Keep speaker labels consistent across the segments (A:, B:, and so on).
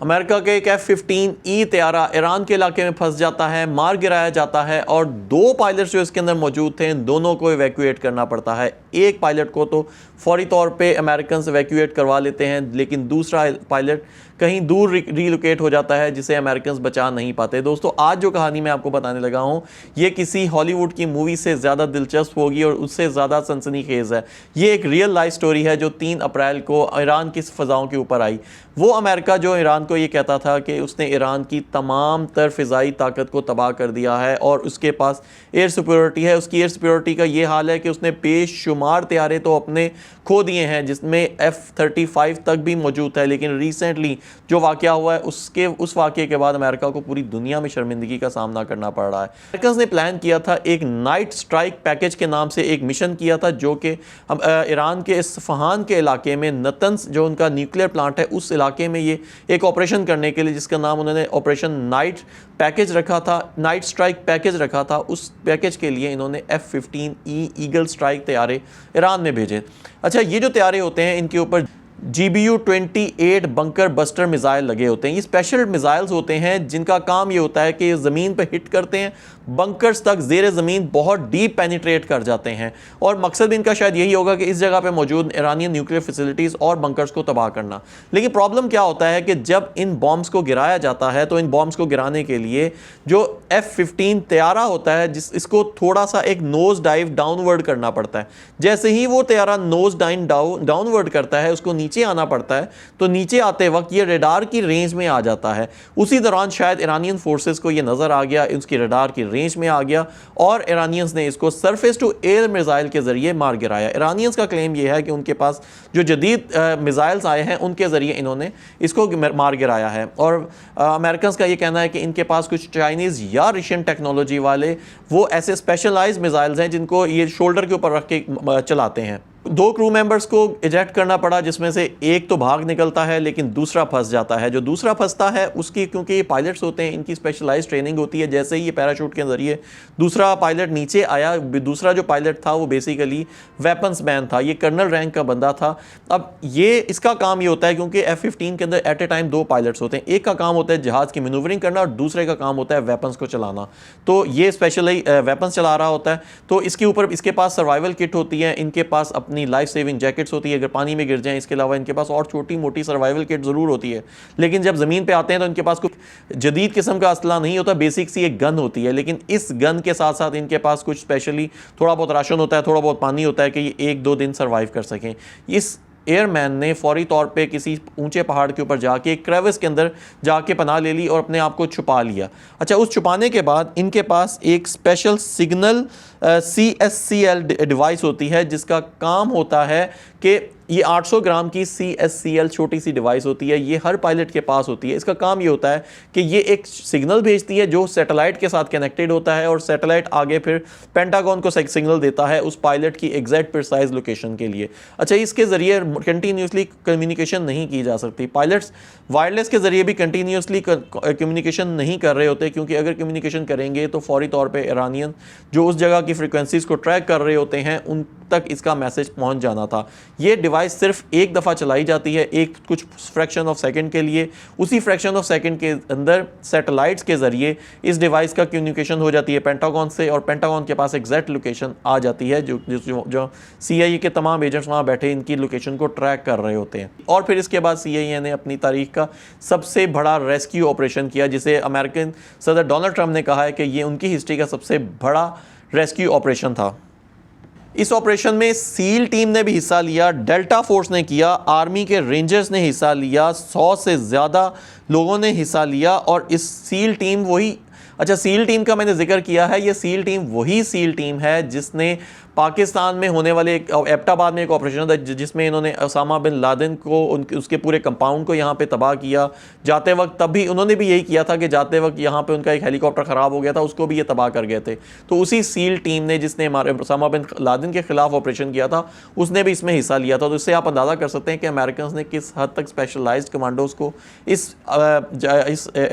A: America का एक F-15E तैयारा Iran के इलाके में फंस जाता है, मार गिराया जाता है और 2 पायलट्स जो इसके अंदर मौजूद थे इन दोनों को इवैक्यूएट करना पड़ता है। एक पायलट को तो फौरी तौर पे अमेरिकन इवैक्यूएट करवा लेते हैं, लेकिन दूसरा पायलट कहीं दूर रिलोकेट हो जाता है जिसे अमेरिकन बचा नहीं पाते। दोस्तों, आज जो कहानी मैं आपको बताने लगा हूँ ये किसी हॉलीवुड की मूवी से ज़्यादा दिलचस्प होगी और उससे ज़्यादा सनसनीखेज है। ये एक रियल लाइफ स्टोरी है जो 3 अप्रैल को ईरान की फ़ज़ाओं के ऊपर आई। वो अमेरिका जो ईरान को ये कहता था कि उसने ईरान की तमाम तर फ़िज़ाई ताकत को तबाह कर दिया है और उसके पास एयर सिक्योरिटी है। उसकी एयर सिक्योरिटी का ये हाल है कि उसने बेशुमार तैयारे तो अपने खो दिए हैं, जिसमें F-35 तक भी मौजूद है। लेकिन रिसेंटली जो वाक़या हुआ है उस वाक़े के बाद अमेरिका को पूरी दुनिया में शर्मिंदगी का सामना करना पड़ रहा है। अमेरिकन ने प्लान किया था, एक नाइट स्ट्राइक पैकेज के नाम से एक मिशन किया था, जो कि ईरान के इस्फहान के इलाके में नतंस जो उनका न्यूक्लियर प्लांट है उस इलाके में ये एक ऑपरेशन करने के लिए, जिसका नाम उन्होंने ऑपरेशन नाइट पैकेज रखा था, नाइट स्ट्राइक पैकेज रखा था। उस पैकेज के लिए इन्होंने F-15E ईगल स्ट्राइक तैयारे ईरान में भेजे। अच्छा, ये जो तैयारे होते हैं इनके ऊपर GBU-28 बंकर बस्टर मिसाइल लगे होते हैं। ये स्पेशल मिसाइल्स होते हैं जिनका काम ये होता है कि ये ज़मीन पर हिट करते हैं, बंकर्स तक ज़ेरे ज़मीन बहुत डीप पेनिट्रेट कर जाते हैं और मकसद इनका शायद यही होगा कि इस जगह पे मौजूद ईरानियन न्यूक्लियर फैसिलिटीज़ और बंकर्स को तबाह करना। लेकिन प्रॉब्लम क्या होता है कि जब इन बॉम्ब्स को गिराया जाता है तो इन बॉम्ब्स को गिराने के लिए जो F-15 तैयारा होता है इसको थोड़ा सा एक नोज डाइव डाउनवर्ड करना पड़ता है। जैसे ही वो तैयारा नोज डाउनवर्ड करता है, उसको नीचे आना पड़ता है, तो नीचे आते वक्त ये रडार की रेंज में आ जाता है। उसी दौरान शायद ईरानियन फोर्सेस को ये नज़र आ गया, उसकी रडार की रेंज में आ गया और ईरानियंस ने इसको सरफेस टू एयर मिसाइल के ज़रिए मार गिराया। ईरानियंस का क्लेम ये है कि उनके पास जो जदीद मिसाइल्स आए हैं उनके ज़रिए इन्होंने इसको मार गिराया है। और अमेरिकन का ये कहना है कि इनके पास कुछ चाइनीज़ या रशियन टेक्नोलॉजी वाले वो ऐसे स्पेशलाइज्ड मिसाइल्स हैं जिनको ये शोल्डर के ऊपर रख के चलाते हैं। 2 क्रू मेंबर्स को इजेक्ट करना पड़ा, जिसमें से एक तो भाग निकलता है लेकिन दूसरा फंस जाता है। जो दूसरा फंसता है उसकी, क्योंकि ये पायलट्स होते हैं, इनकी स्पेशलाइज्ड ट्रेनिंग होती है। जैसे ही ये पैराशूट के ज़रिए दूसरा पायलट नीचे आया, दूसरा जो पायलट था वो बेसिकली वेपन्स मैन था, ये कर्नल रैंक का बंदा था। अब ये इसका काम ये होता है, क्योंकि F-15 के अंदर एट ए टाइम 2 पायलट्स होते हैं, एक का काम होता है जहाज़ की मैनूवरिंग करना और दूसरे का काम होता है वेपन्स को चलाना। तो ये स्पेशली वेपन्स चला रहा होता है। तो इसके ऊपर इसके पास सर्वाइवल किट होती है, इनके पास अपनी लाइफ सेविंग जैकेट्स होती है अगर पानी में गिर जाएं। इसके अलावा इनके पास और छोटी मोटी सर्वाइवल किट ज़रूर होती है, लेकिन जब ज़मीन पे आते हैं तो इनके पास कुछ जदीद किस्म का असला नहीं होता, बेसिक सी एक गन होती है। लेकिन इस गन के साथ साथ इनके पास कुछ स्पेशली थोड़ा बहुत राशन होता है, थोड़ा बहुत पानी होता है कि ये 1-2 दिन सर्वाइव कर सकें। इस एयरमैन ने फौरी तौर पे किसी ऊंचे पहाड़ के ऊपर जाके एक क्रेविस के अंदर जाके पनाह ले ली और अपने आप को छुपा लिया। अच्छा, उस छुपाने के बाद इनके पास एक स्पेशल सिग्नल CSCL डिवाइस होती है, जिसका काम होता है कि ये 800 ग्राम की CSCL छोटी सी डिवाइस होती है, ये हर पायलट के पास होती है। इसका काम ये होता है कि ये एक सिग्नल भेजती है जो सैटेलाइट के साथ कनेक्टेड होता है और सैटेलाइट आगे फिर पेंटागन को सिग्नल देता है उस पायलट की एग्जैक्ट प्रिसाइज लोकेशन के लिए। अच्छा, इसके ज़रिए कंटिन्यूसली कम्युनिकेशन नहीं की जा सकती। पायलट्स वायरलेस के ज़रिए भी कंटिन्यूसली कम्युनिकेशन नहीं कर रहे होते, क्योंकि अगर कम्युनिकेशन करेंगे तो फौरी तौर पर ईरानियन जो उस जगह की फ्रिक्वेंसीज को ट्रैक कर रहे होते हैं उन तक इसका मैसेज पहुंच जाना था। ये डिवाइस सिर्फ एक दफ़ा चलाई जाती है, एक कुछ फ्रैक्शन ऑफ सेकंड के लिए। उसी फ्रैक्शन ऑफ सेकंड के अंदर सैटेलाइट्स के ज़रिए इस डिवाइस का कम्युनिकेशन हो जाती है पेंटागन से और पेंटागन के पास एग्जैक्ट लोकेशन आ जाती है जो CIA के तमाम एजेंट्स वहाँ बैठे इनकी लोकेशन को ट्रैक कर रहे होते हैं। और फिर इसके बाद CIA ने अपनी तारीख का सबसे बड़ा रेस्क्यू ऑपरेशन किया, जिसे अमेरिकन सदर डोनाल्ड ट्रंप ने कहा है कि ये उनकी हिस्ट्री का सबसे बड़ा रेस्क्यू ऑपरेशन था। इस ऑपरेशन में सील टीम ने भी हिस्सा लिया, डेल्टा फोर्स ने किया, आर्मी के रेंजर्स ने हिस्सा लिया, 100 से ज़्यादा लोगों ने हिस्सा लिया। और इस सील टीम सील टीम का मैंने जिक्र किया है, ये सील टीम वही सील टीम है जिसने पाकिस्तान में होने वाले एबटाबाद में एक ऑपरेशन था जिसमें इन्होंने उसामा बिन लादेन को उसके पूरे कंपाउंड को यहाँ पे तबाह किया। जाते वक्त तब भी उन्होंने भी यही किया था कि जाते वक्त यहाँ पे उनका एक हेलीकॉप्टर ख़राब हो गया था, उसको भी ये तबाह कर गए थे। तो उसी सील टीम ने जिसने हमारे उसामा बिन लादेन के ख़िलाफ़ ऑपरेशन किया था उसने भी इसमें हिस्सा लिया था। तो इससे आप अंदाज़ा कर सकते हैं कि अमेरिकन ने किस हद तक स्पेशलाइज्ड कमांडोज़ को इस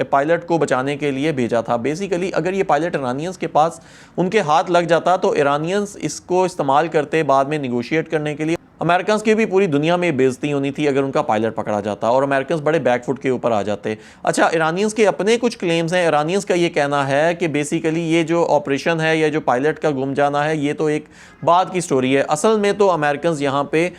A: पायलट को बचाने के लिए भेजा था। बेसिकली अगर ये पायलट ईरानियंस के पास उनके हाथ लग जाता तो ईरानियंस इसको इस्तेमाल करते बाद में निगोशिएट करने के लिए अमेरिकन की भी पूरी दुनिया में बेइज्जती होनी थी अगर उनका पायलट पकड़ा जाता और अमेरिकन बड़े बैकफुट के ऊपर आ जाते। अच्छा, ईरानियंस के अपने कुछ क्लेम्स हैं। ईरानियंस का ये कहना है कि बेसिकली ये जो ऑपरेशन है या जो पायलट का गुम जाना है ये तो एक बाद की स्टोरी है। असल में तो अमेरिकन यहाँ पे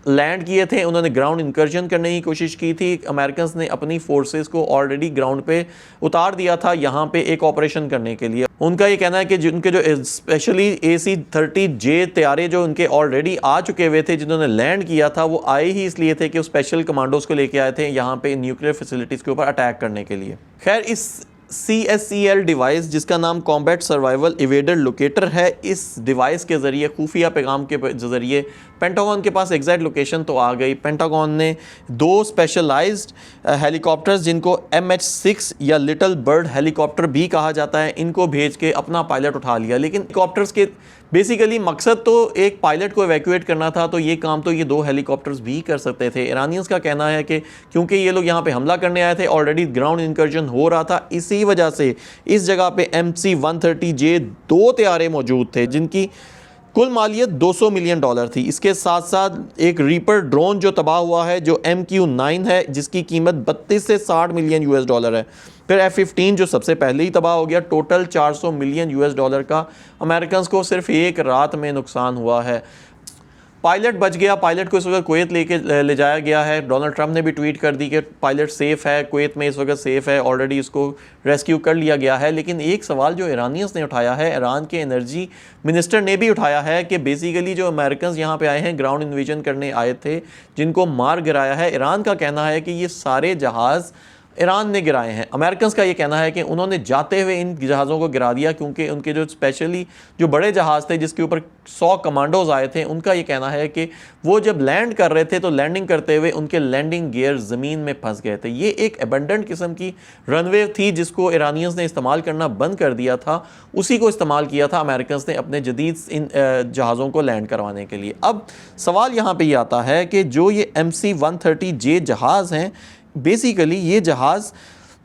A: लैंड किए थे, उन्होंने ग्राउंड इंकर्जन करने की कोशिश की थी। अमेरिकन ने अपनी फोर्सेस को ऑलरेडी ग्राउंड पे उतार दिया था यहाँ पे एक ऑपरेशन करने के लिए। उनका ये कहना है कि उनके जो स्पेशली AC-30J तैयारे जो उनके ऑलरेडी आ चुके हुए थे, जिन्होंने लैंड किया था, वो आए ही इसलिए थे कि वो स्पेशल कमांडोज को लेके आए थे यहाँ पे न्यूक्लियर फैसिलिटीज़ के ऊपर अटैक करने के लिए। खैर, इस CSEL डिवाइस जिसका नाम कॉम्बैट सर्वाइवल इवेडर लोकेटर है, इस डिवाइस के ज़रिए खुफिया पैगाम के ज़रिए पेंटागन के पास एग्जैक्ट लोकेशन तो आ गई। पेंटागन ने 2 स्पेशलाइज्ड हेलीकॉप्टर्स जिनको MH-6 या लिटिल बर्ड हेलीकॉप्टर भी कहा जाता है, इनको भेज के अपना पायलट उठा लिया। लेकिन हेलीकॉप्टर्स के बेसिकली मकसद तो एक पायलट को एवैक्यूएट करना था, तो ये काम तो ये 2 हेलीकॉप्टर्स भी कर सकते थे। ईरानियंस का कहना है कि क्योंकि ये लोग यहाँ पे हमला करने आए थे, ऑलरेडी ग्राउंड इंकर्जन हो रहा था, इसी वजह से इस जगह पे MC-130J 2 तैयारे मौजूद थे जिनकी कुल मालियत $200 मिलियन थी। इसके साथ साथ एक रीपर ड्रोन जो तबाह हुआ है जो MQ-9 है जिसकी कीमत 32 से 60 मिलियन US है। फिर F-15 जो सबसे पहले ही तबाह हो गया। टोटल $400 मिलियन US का अमेरिकन को सिर्फ एक रात में नुकसान हुआ है। पायलट बच गया, पायलट को इस वक्त कुवैत ले जाया गया है। डोनाल्ड ट्रंप ने भी ट्वीट कर दी कि पायलट सेफ़ है, कुवैत में इस वक्त सेफ़ है, ऑलरेडी इसको रेस्क्यू कर लिया गया है। लेकिन एक सवाल जो ईरानियंस ने उठाया है, ईरान के एनर्जी मिनिस्टर ने भी उठाया है कि बेसिकली जो अमेरिकन यहाँ पे आए हैं, ग्राउंड इन्वेजन करने आए थे, जिनको मार गिराया है, ईरान का कहना है कि ये सारे जहाज़ ईरान ने गिराए हैं। अमेरिकन का ये कहना है कि उन्होंने जाते हुए इन जहाज़ों को गिरा दिया क्योंकि उनके जो स्पेशली जो बड़े जहाज़ थे जिसके ऊपर 100 कमांडोज आए थे, उनका ये कहना है कि वो जब लैंड कर रहे थे तो लैंडिंग करते हुए उनके लैंडिंग गियर ज़मीन में फंस गए थे। ये एक एबंडेंट किस्म की रनवे थी जिसको ईरानियंस ने इस्तेमाल करना बंद कर दिया था, उसी को इस्तेमाल किया था अमेरिकन ने अपने जदीद इन जहाज़ों को लैंड करवाने के लिए। अब सवाल यहाँ पर ये आता है कि जो ये MC-130J जहाज़ हैं, बेसिकली ये जहाज़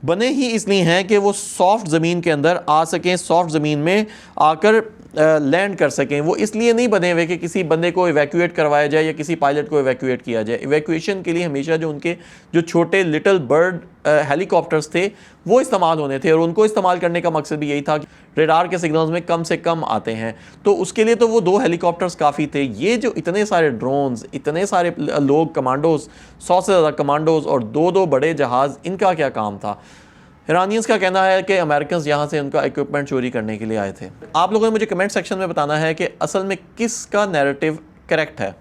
A: बने ही इसलिए हैं कि वो सॉफ्ट ज़मीन के अंदर आ सकें, सॉफ्ट ज़मीन में आकर लैंड कर सकें। वो इसलिए नहीं बने हुए कि किसी बंदे को इवैक्यूएट करवाया जाए या किसी पायलट को इवैक्यूएट किया जाए। इवैक्यूएशन के लिए हमेशा जो उनके जो छोटे लिटिल बर्ड हेलीकॉप्टर्स थे वो इस्तेमाल होने थे और उनको इस्तेमाल करने का मकसद भी यही था कि रेडार के सिग्नल्स में कम से कम आते हैं, तो उसके लिए तो वो 2 हेलीकॉप्टर्स काफ़ी थे। ये जो इतने सारे ड्रोन्स, इतने सारे लोग, कमांडोज, 100 से ज़्यादा कमांडोज और 2 बड़े जहाज़, इनका क्या काम था? ईरानियंस का कहना है कि अमेरिकन यहाँ से उनका इक्विपमेंट चोरी करने के लिए आए थे। आप लोगों ने मुझे कमेंट सेक्शन में बताना है कि असल में किसका नैरेटिव करेक्ट है।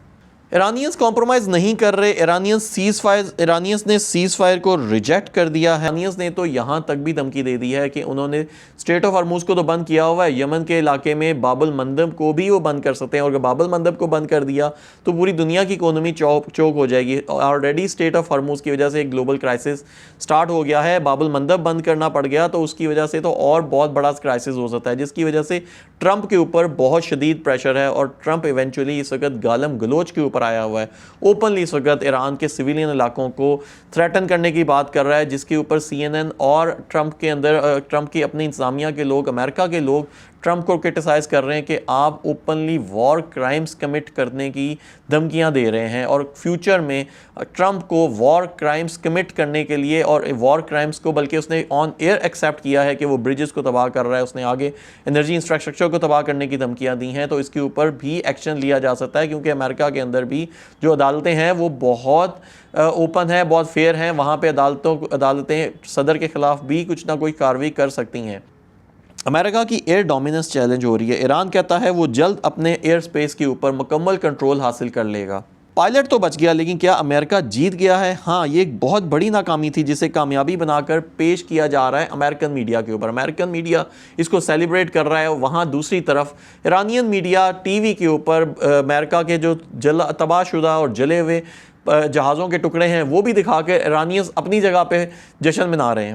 A: ईरानियंस कॉम्प्रोमाइज़ नहीं कर रहे। ईरानियंस ने सीज़ फायर को रिजेक्ट कर दिया है। ईरानियंस ने तो यहाँ तक भी धमकी दे दी है कि उन्होंने स्ट्रेट ऑफ हॉर्मुज़ को तो बंद किया हुआ है, यमन के इलाके में बाब अल मंदब को भी वो बंद कर सकते हैं, और अगर बाब अल मंदब को बंद कर दिया तो पूरी दुनिया की इकोनॉमी चौक हो जाएगी। ऑलरेडी स्ट्रेट ऑफ हॉर्मुज़ की वजह से एक ग्लोबल क्राइसिस स्टार्ट हो गया है। बाब अल मंदब बंद करना पड़ गया तो उसकी वजह से तो और बहुत बड़ा क्राइसिस हो सकता है, जिसकी वजह से ट्रंप के ऊपर बहुत शदीद प्रेशर है और ट्रंप इवेंचुअली इस वक्त गालम गलोच के ऊपर आया हुआ है। ओपनली इस वक्त ईरान के सिविलियन इलाकों को थ्रेटन करने की बात कर रहा है, जिसके ऊपर CNN और ट्रंप की अपनी इंतजामिया के लोग, अमेरिका के लोग ट्रंप को क्रिटिसाइज़ कर रहे हैं कि आप ओपनली वॉर क्राइम्स कमिट करने की धमकियां दे रहे हैं और फ्यूचर में ट्रंप को वॉर क्राइम्स कमिट करने के लिए, और वॉर क्राइम्स को बल्कि उसने ऑन एयर एक्सेप्ट किया है कि वो ब्रिजेस को तबाह कर रहा है, उसने आगे एनर्जी इंफ्रास्ट्रक्चर को तबाह करने की धमकियां दी हैं। तो इसके ऊपर भी एक्शन लिया जा सकता है क्योंकि अमेरिका के अंदर भी जो अदालतें हैं वो बहुत ओपन है, बहुत फेयर हैं। वहाँ पर अदालतें सदर के ख़िलाफ़ भी कुछ ना कोई कार्रवाई कर सकती हैं। अमेरिका की एयर डोमिनेंस चैलेंज हो रही है। ईरान कहता है वो जल्द अपने एयर स्पेस के ऊपर मुकम्मल कंट्रोल हासिल कर लेगा। पायलट तो बच गया, लेकिन क्या अमेरिका जीत गया है? हाँ, ये एक बहुत बड़ी नाकामी थी जिसे कामयाबी बनाकर पेश किया जा रहा है अमेरिकन मीडिया के ऊपर। अमेरिकन मीडिया इसको सेलिब्रेट कर रहा है। वहाँ दूसरी तरफ ईरानियन मीडिया टीवी के ऊपर अमेरिका के जो तबाहशुदा और जले हुए जहाज़ों के टुकड़े हैं वो भी दिखा के ईरानियंस अपनी जगह पे जश्न मना रहे हैं।